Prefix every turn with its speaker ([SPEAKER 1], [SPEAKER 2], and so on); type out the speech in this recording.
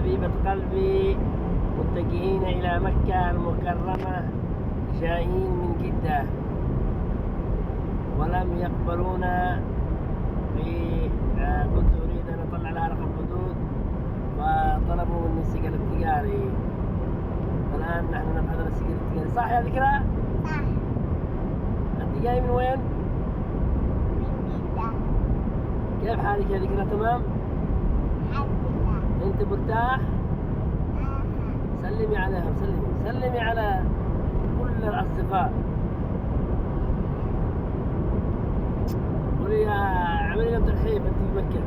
[SPEAKER 1] حبيبة قلبي متجهين إلى مكة المكرمة جايين من جدة ولم يقبلونا في كنت أريد أن أطلع لها رقم حدود فطلبوا مني السجل التجاري. الآن نحن نبحث عن السجل التجاري. صح يا ذكرى؟
[SPEAKER 2] صح.
[SPEAKER 1] أنت جاي من وين؟
[SPEAKER 2] من جدة.
[SPEAKER 1] كيف حالك يا ذكرى؟ تمام؟
[SPEAKER 2] الحمد لله.
[SPEAKER 1] أنت مرتاح؟ سلمي عليهم، سلمي على كل الأصدقاء. قولي يا عملي لهم ترحيب أنت في مكة.